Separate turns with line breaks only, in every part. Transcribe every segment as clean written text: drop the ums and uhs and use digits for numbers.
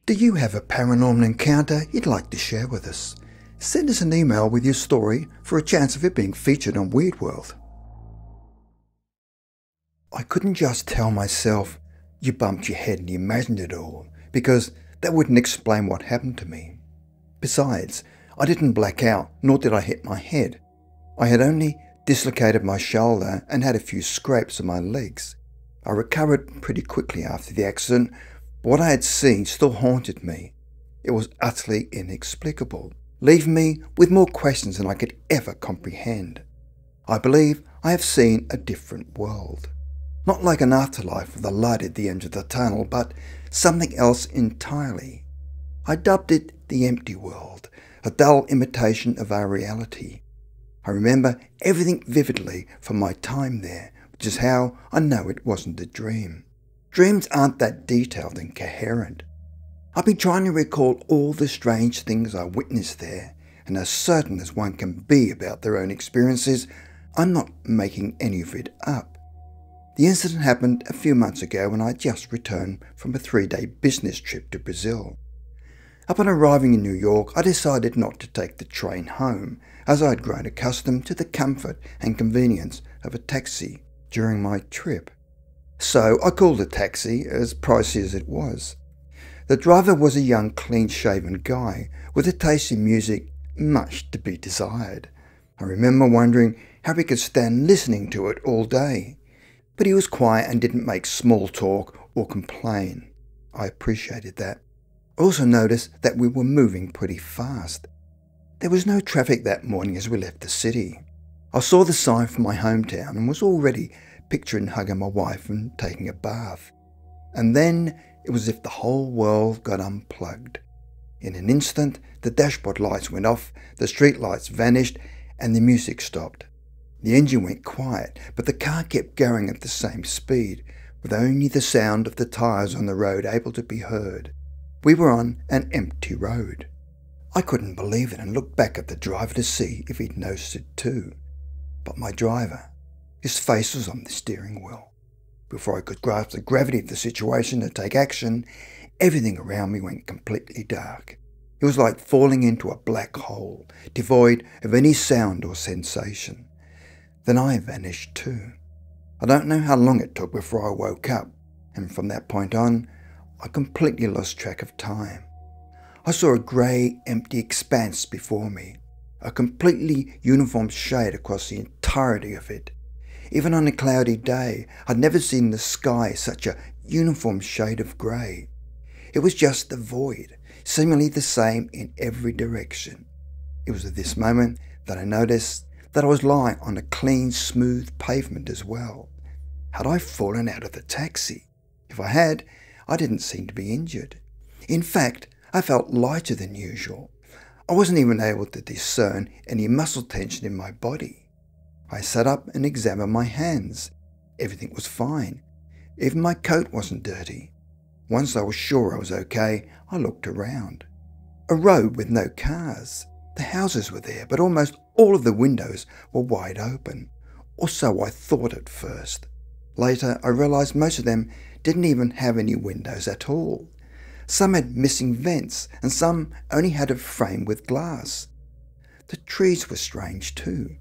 Do you have a paranormal encounter you'd like to share with us? Send us an email with your story for a chance of it being featured on Weird World. I couldn't just tell myself, you bumped your head and you imagined it all, because that wouldn't explain what happened to me. Besides, I didn't black out, nor did I hit my head. I had only dislocated my shoulder and had a few scrapes on my legs. I recovered pretty quickly after the accident, but what I had seen still haunted me. It was utterly inexplicable, leaving me with more questions than I could ever comprehend. I believe I have seen a different world. Not like an afterlife with a light at the end of the tunnel, but something else entirely. I dubbed it the empty world, a dull imitation of our reality. I remember everything vividly from my time there, which is how I know it wasn't a dream. Dreams aren't that detailed and coherent. I've been trying to recall all the strange things I witnessed there, and as certain as one can be about their own experiences, I'm not making any of it up. The incident happened a few months ago when I just returned from a 3-day business trip to Brazil. Upon arriving in New York, I decided not to take the train home, as I had grown accustomed to the comfort and convenience of a taxi during my trip. So I called a taxi, as pricey as it was. The driver was a young, clean-shaven guy with a taste in music much to be desired. I remember wondering how he could stand listening to it all day. But he was quiet and didn't make small talk or complain. I appreciated that. I also noticed that we were moving pretty fast. There was no traffic that morning as we left the city. I saw the sign from my hometown and was already picturing hugging my wife and taking a bath. And then it was as if the whole world got unplugged. In an instant, the dashboard lights went off, the street lights vanished, and the music stopped. The engine went quiet, but the car kept going at the same speed, with only the sound of the tyres on the road able to be heard. We were on an empty road. I couldn't believe it and looked back at the driver to see if he'd noticed it too. But my driver, his face was on the steering wheel. Before I could grasp the gravity of the situation and take action, everything around me went completely dark. It was like falling into a black hole, devoid of any sound or sensation. Then I vanished too. I don't know how long it took before I woke up, and from that point on, I completely lost track of time. I saw a grey, empty expanse before me, a completely uniform shade across the entirety of it. Even on a cloudy day, I'd never seen the sky such a uniform shade of grey. It was just the void, seemingly the same in every direction. It was at this moment that I noticed that I was lying on a clean, smooth pavement as well. Had I fallen out of the taxi? If I had, I didn't seem to be injured. In fact, I felt lighter than usual. I wasn't even able to discern any muscle tension in my body. I sat up and examined my hands. Everything was fine. Even my coat wasn't dirty. Once I was sure I was okay, I looked around. A road with no cars. The houses were there, but almost all of the windows were wide open. Or so I thought at first. Later, I realised most of them didn't even have any windows at all. Some had missing vents, and some only had a frame with glass. The trees were strange too.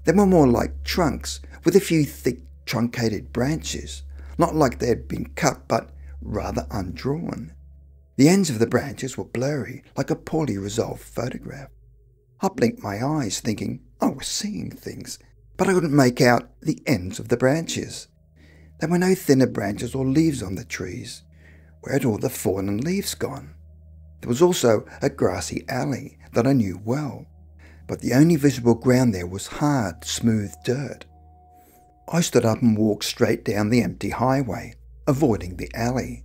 They were more like trunks, with a few thick, truncated branches, not like they had been cut, but rather undrawn. The ends of the branches were blurry, like a poorly resolved photograph. I blinked my eyes, thinking I was seeing things, but I couldn't make out the ends of the branches. There were no thinner branches or leaves on the trees. Where had all the fallen leaves gone? There was also a grassy alley that I knew well, but the only visible ground there was hard, smooth dirt. I stood up and walked straight down the empty highway, avoiding the alley.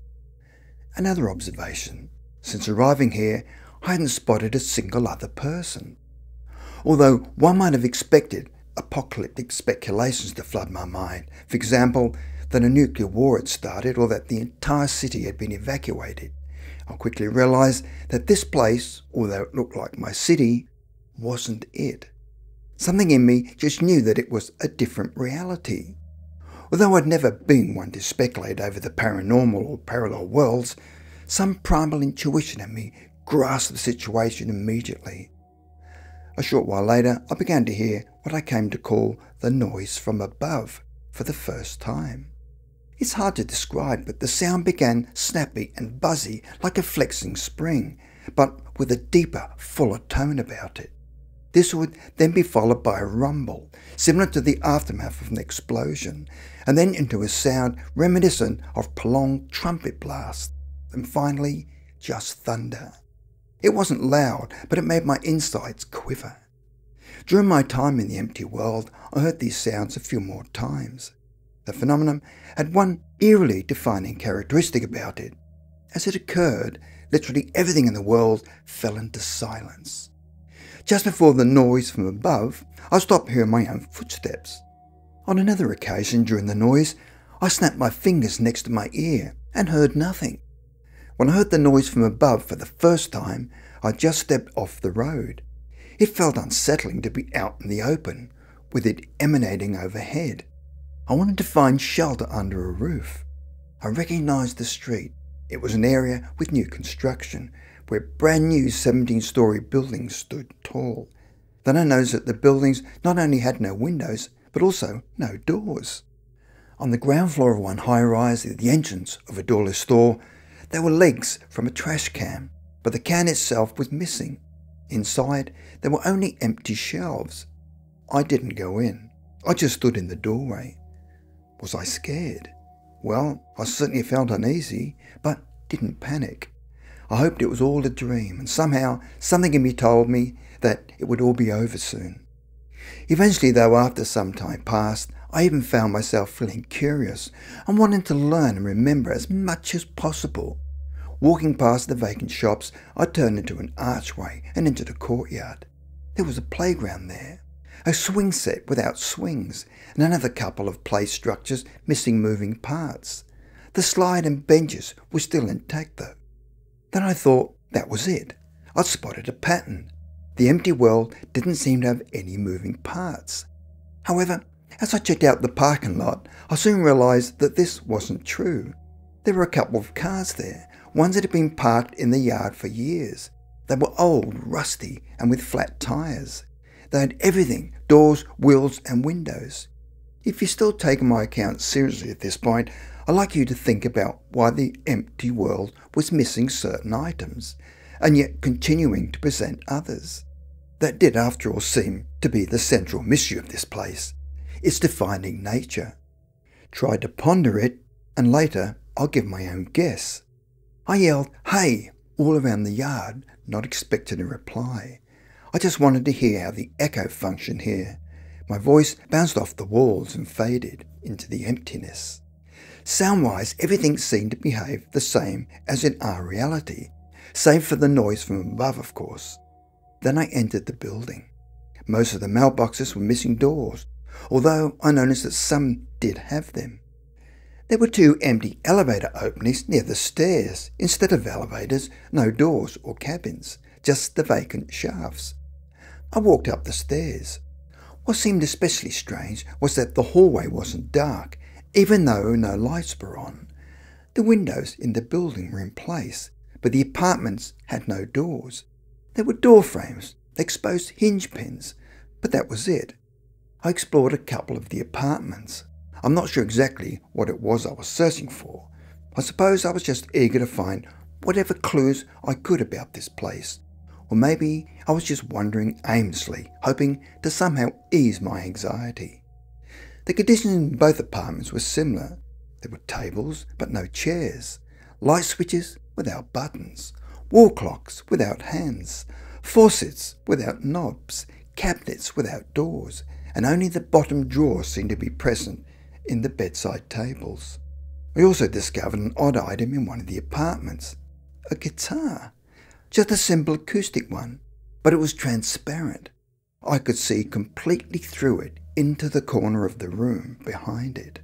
Another observation. Since arriving here, I hadn't spotted a single other person. Although one might have expected apocalyptic speculations to flood my mind, for example, that a nuclear war had started or that the entire city had been evacuated, I quickly realised that this place, although it looked like my city, wasn't it. Something in me just knew that it was a different reality. Although I'd never been one to speculate over the paranormal or parallel worlds, Some primal intuition in me grasped the situation immediately. A short while later, I began to hear what I came to call the noise from above for the first time. It's hard to describe, but the sound began snappy and buzzy like a flexing spring, but with a deeper, fuller tone about it. This would then be followed by a rumble, similar to the aftermath of an explosion, and then into a sound reminiscent of prolonged trumpet blasts, and finally, just thunder. It wasn't loud, but it made my insides quiver. During my time in the empty world, I heard these sounds a few more times. The phenomenon had one eerily defining characteristic about it. As it occurred, literally everything in the world fell into silence. Just before the noise from above, I stopped hearing my own footsteps. On another occasion during the noise, I snapped my fingers next to my ear and heard nothing. When I heard the noise from above for the first time, I just stepped off the road. It felt unsettling to be out in the open, with it emanating overhead. I wanted to find shelter under a roof. I recognised the street. It was an area with new construction, where brand new 17-storey buildings stood tall. Then I noticed that the buildings not only had no windows, but also no doors. On the ground floor of one high-rise at the entrance of a doorless store, there were legs from a trash can, but the can itself was missing. Inside, there were only empty shelves. I didn't go in. I just stood in the doorway. Was I scared? Well, I certainly felt uneasy, but didn't panic. I hoped it was all a dream, and somehow something in me told me that it would all be over soon. Eventually, though, after some time passed, I even found myself feeling curious and wanting to learn and remember as much as possible. Walking past the vacant shops, I turned into an archway and into the courtyard. There was a playground there, a swing set without swings, and another couple of play structures missing moving parts. The slide and benches were still intact though. Then I thought that was it. I'd spotted a pattern. The empty world didn't seem to have any moving parts. However, as I checked out the parking lot, I soon realised that this wasn't true. There were a couple of cars there, ones that had been parked in the yard for years. They were old, rusty, and with flat tyres. They had everything: doors, wheels, and windows. If you're still taking my account seriously at this point, I'd like you to think about why the empty world was missing certain items, and yet continuing to present others. That did, after all, seem to be the central mystery of this place. Its defining nature. Try to ponder it, and later I'll give my own guess. I yelled, "Hey!" all around the yard, not expecting a reply. I just wanted to hear how the echo functioned here. My voice bounced off the walls and faded into the emptiness. Sound-wise, everything seemed to behave the same as in our reality, save for the noise from above, of course. Then I entered the building. Most of the mailboxes were missing doors, although I noticed that some did have them. There were 2 empty elevator openings near the stairs. Instead of elevators, no doors or cabins, just the vacant shafts. I walked up the stairs. What seemed especially strange was that the hallway wasn't dark, even though no lights were on. The windows in the building were in place, but the apartments had no doors. There were door frames, exposed hinge pins, but that was it. I explored a couple of the apartments. I'm not sure exactly what it was I was searching for. I suppose I was just eager to find whatever clues I could about this place. Or maybe I was just wandering aimlessly, hoping to somehow ease my anxiety. The conditions in both apartments were similar. There were tables, but no chairs. Light switches without buttons. Wall clocks without hands. Faucets without knobs. Cabinets without doors. And only the bottom drawer seemed to be present in the bedside tables. I also discovered an odd item in one of the apartments. A guitar. Just a simple acoustic one, but it was transparent. I could see completely through it into the corner of the room behind it.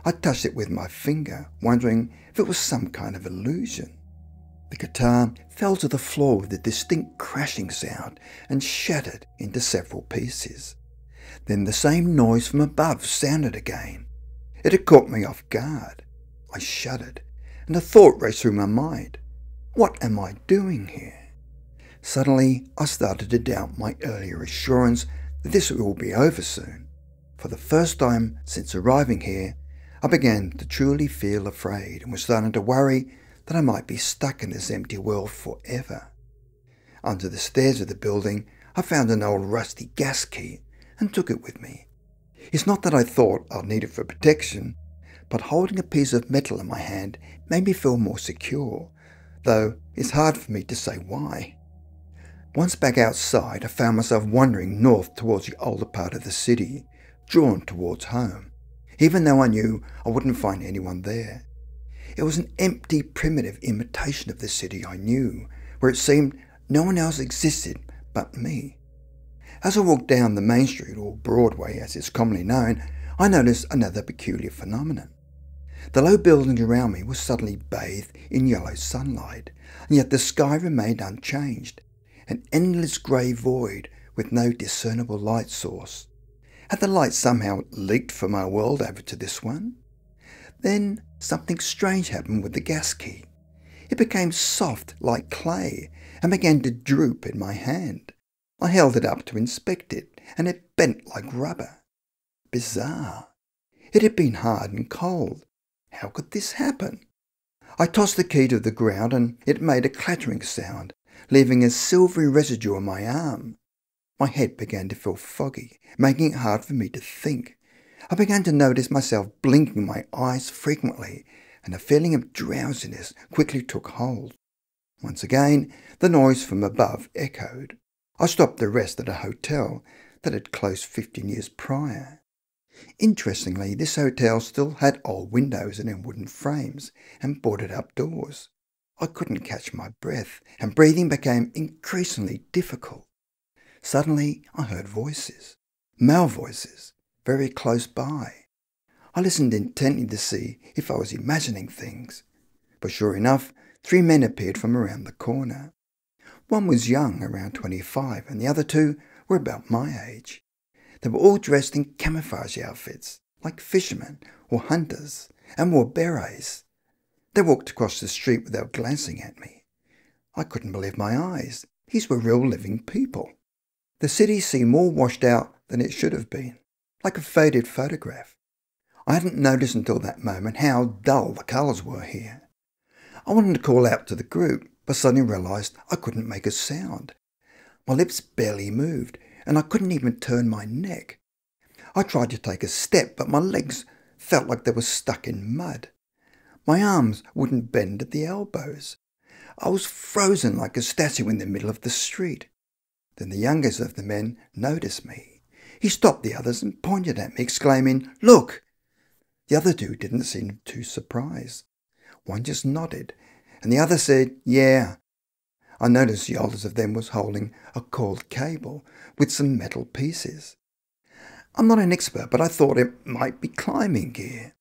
I touched it with my finger, wondering if it was some kind of illusion. The guitar fell to the floor with a distinct crashing sound and shattered into several pieces. Then the same noise from above sounded again. It had caught me off guard. I shuddered, and a thought raced through my mind. What am I doing here? Suddenly, I started to doubt my earlier assurance that this would all be over soon. For the first time since arriving here, I began to truly feel afraid and was starting to worry that I might be stuck in this empty world forever. Under the stairs of the building, I found an old rusty gas key and took it with me. It's not that I thought I'd need it for protection, but holding a piece of metal in my hand made me feel more secure, though it's hard for me to say why. Once back outside, I found myself wandering north towards the older part of the city, drawn towards home, even though I knew I wouldn't find anyone there. It was an empty, primitive imitation of the city I knew, where it seemed no one else existed but me. As I walked down the main street, or Broadway as it's commonly known, I noticed another peculiar phenomenon. The low buildings around me were suddenly bathed in yellow sunlight, and yet the sky remained unchanged, an endless grey void with no discernible light source. Had the light somehow leaked from my world over to this one? Then something strange happened with the gas key. It became soft like clay and began to droop in my hand. I held it up to inspect it, and it bent like rubber. Bizarre. It had been hard and cold. How could this happen? I tossed the key to the ground and it made a clattering sound, leaving a silvery residue on my arm. My head began to feel foggy, making it hard for me to think. I began to notice myself blinking my eyes frequently, and a feeling of drowsiness quickly took hold. Once again, the noise from above echoed. I stopped to rest at a hotel that had closed 15 years prior. Interestingly, this hotel still had old windows and in wooden frames and boarded up doors. I couldn't catch my breath, and breathing became increasingly difficult. Suddenly, I heard voices, male voices, very close by. I listened intently to see if I was imagining things, but sure enough, 3 men appeared from around the corner. One was young, around 25, and the other 2 were about my age. They were all dressed in camouflage outfits, like fishermen or hunters, and wore berets. They walked across the street without glancing at me. I couldn't believe my eyes. These were real living people. The city seemed more washed out than it should have been, like a faded photograph. I hadn't noticed until that moment how dull the colours were here. I wanted to call out to the group, but suddenly realised I couldn't make a sound. My lips barely moved, and I couldn't even turn my neck. I tried to take a step, but my legs felt like they were stuck in mud. My arms wouldn't bend at the elbows. I was frozen like a statue in the middle of the street. Then the youngest of the men noticed me. He stopped the others and pointed at me, exclaiming, "Look!" The other 2 didn't seem too surprised. One just nodded, and the other said, "Yeah." I noticed the oldest of them was holding a coiled cable with some metal pieces. I'm not an expert, but I thought it might be climbing gear.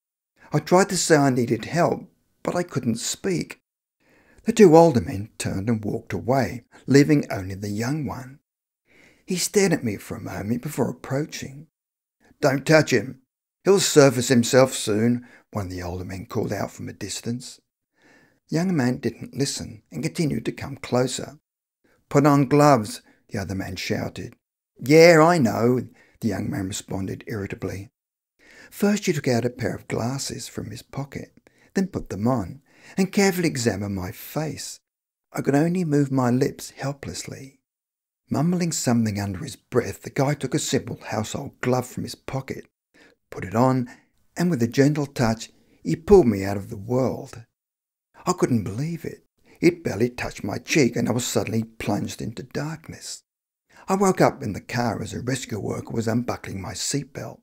I tried to say I needed help, but I couldn't speak. The 2 older men turned and walked away, leaving only the young one. He stared at me for a moment before approaching. "Don't touch him. He'll surface himself soon," one of the older men called out from a distance. The young man didn't listen and continued to come closer. "Put on gloves," the other man shouted. "Yeah, I know," the young man responded irritably. First he took out a pair of glasses from his pocket, then put them on, and carefully examined my face. I could only move my lips helplessly. Mumbling something under his breath, the guy took a simple household glove from his pocket, put it on, and with a gentle touch, he pulled me out of the world. I couldn't believe it. It barely touched my cheek, and I was suddenly plunged into darkness. I woke up in the car as a rescue worker was unbuckling my seatbelt.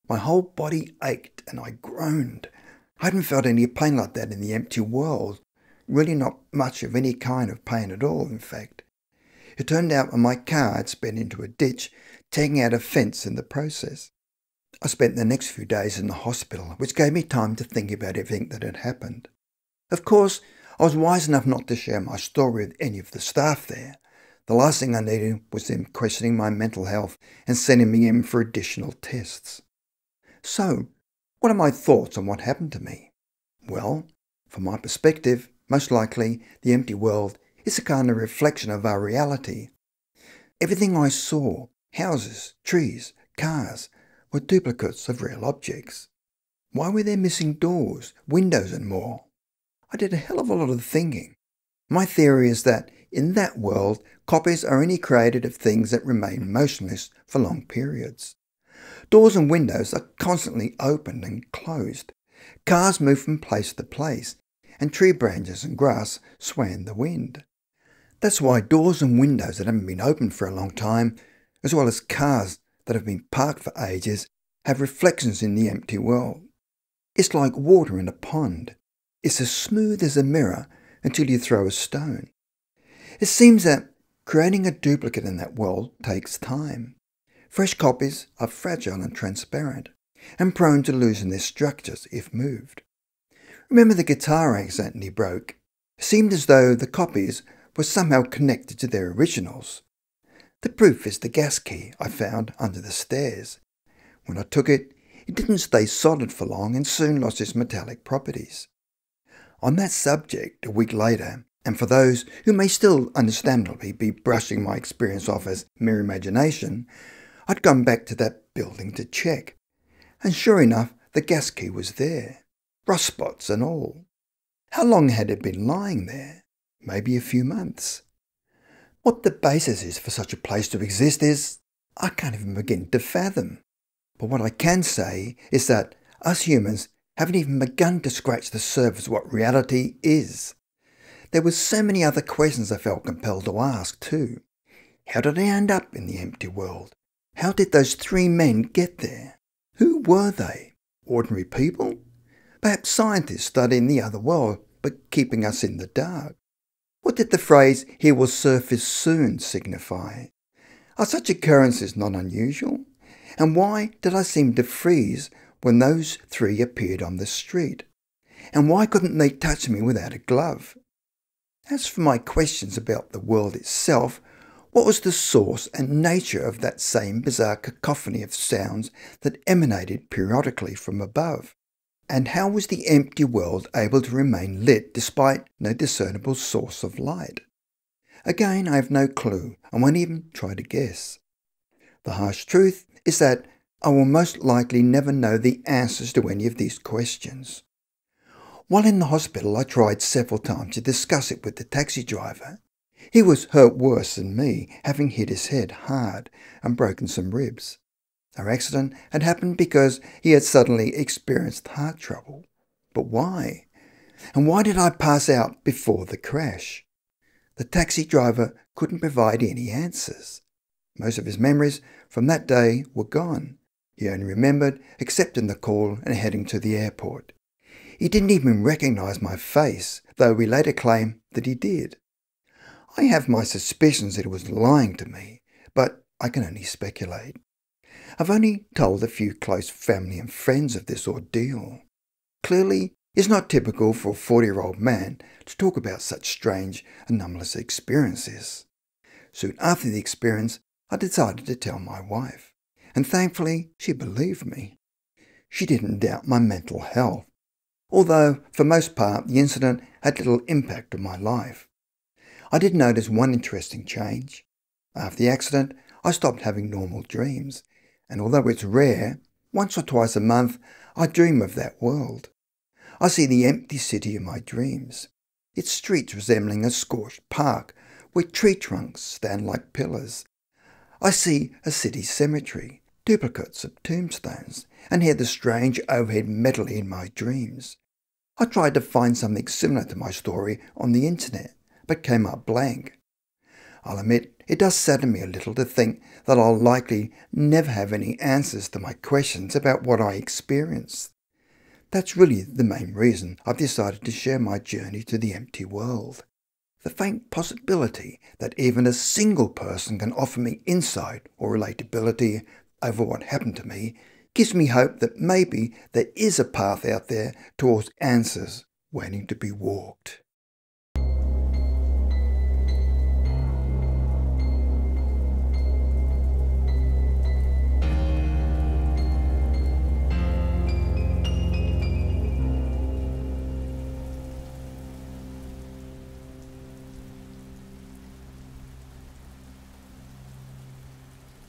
My whole body ached and I groaned. I hadn't felt any pain like that in the empty world. Really not much of any kind of pain at all, in fact. It turned out that my car had sped into a ditch, taking out a fence in the process. I spent the next few days in the hospital, which gave me time to think about everything that had happened. Of course, I was wise enough not to share my story with any of the staff there. The last thing I needed was them questioning my mental health and sending me in for additional tests. So, what are my thoughts on what happened to me? Well, from my perspective, Most likely, the empty world is a kind of reflection of our reality. Everything I saw, houses, trees, cars, were duplicates of real objects. Why were there missing doors, windows and more? I did a hell of a lot of thinking. My theory is that in that world, copies are only created of things that remain motionless for long periods. Doors and windows are constantly opened and closed. Cars move from place to place, and tree branches and grass sway in the wind. That's why doors and windows that haven't been opened for a long time, as well as cars that have been parked for ages, have reflections in the empty world. It's like water in a pond. It's as smooth as a mirror until you throw a stone. It seems that creating a duplicate in that world takes time. Fresh copies are fragile and transparent, and prone to losing their structures if moved. Remember the guitar I accidentally broke? It seemed as though the copies were somehow connected to their originals. The proof is the gas key I found under the stairs. When I took it, it didn't stay solid for long and soon lost its metallic properties. On that subject, a week later, and for those who may still understandably be brushing my experience off as mere imagination, I'd gone back to that building to check. And sure enough, the gas key was there, rust spots and all. How long had it been lying there? Maybe a few months. What the basis is for such a place to exist is, I can't even begin to fathom. But what I can say is that us humans haven't even begun to scratch the surface of what reality is. There were so many other questions I felt compelled to ask too. How did I end up in the empty world? How did those three men get there? Who were they? Ordinary people? Perhaps scientists studying the other world but keeping us in the dark? What did the phrase, "he will surface soon," signify? Are such occurrences not unusual? And why did I seem to freeze when those three appeared on the street? And why couldn't they touch me without a glove? As for my questions about the world itself, what was the source and nature of that same bizarre cacophony of sounds that emanated periodically from above? And how was the empty world able to remain lit despite no discernible source of light? Again, I have no clue and won't even try to guess. The harsh truth is that I will most likely never know the answers to any of these questions. While in the hospital, I tried several times to discuss it with the taxi driver. He was hurt worse than me, having hit his head hard and broken some ribs. Our accident had happened because he had suddenly experienced heart trouble. But why? And why did I pass out before the crash? The taxi driver couldn't provide any answers. Most of his memories from that day were gone. He only remembered accepting the call and heading to the airport. He didn't even recognise my face, though he later claimed that he did. I have my suspicions that he was lying to me, but I can only speculate. I've only told a few close family and friends of this ordeal. Clearly, it's not typical for a 40-year-old man to talk about such strange, anomalous experiences. Soon after the experience, I decided to tell my wife, and thankfully she believed me. She didn't doubt my mental health, although for most part the incident had little impact on my life. I did notice one interesting change. After the accident, I stopped having normal dreams, and although it's rare, once or twice a month I dream of that world. I see the empty city in my dreams, its streets resembling a scorched park where tree trunks stand like pillars. I see a city cemetery, duplicates of tombstones, and hear the strange overhead medley in my dreams. I tried to find something similar to my story on the internet, but came up blank. I'll admit, it does sadden me a little to think that I'll likely never have any answers to my questions about what I experienced. That's really the main reason I've decided to share my journey to the empty world. The faint possibility that even a single person can offer me insight or relatability over what happened to me gives me hope that maybe there is a path out there towards answers waiting to be walked.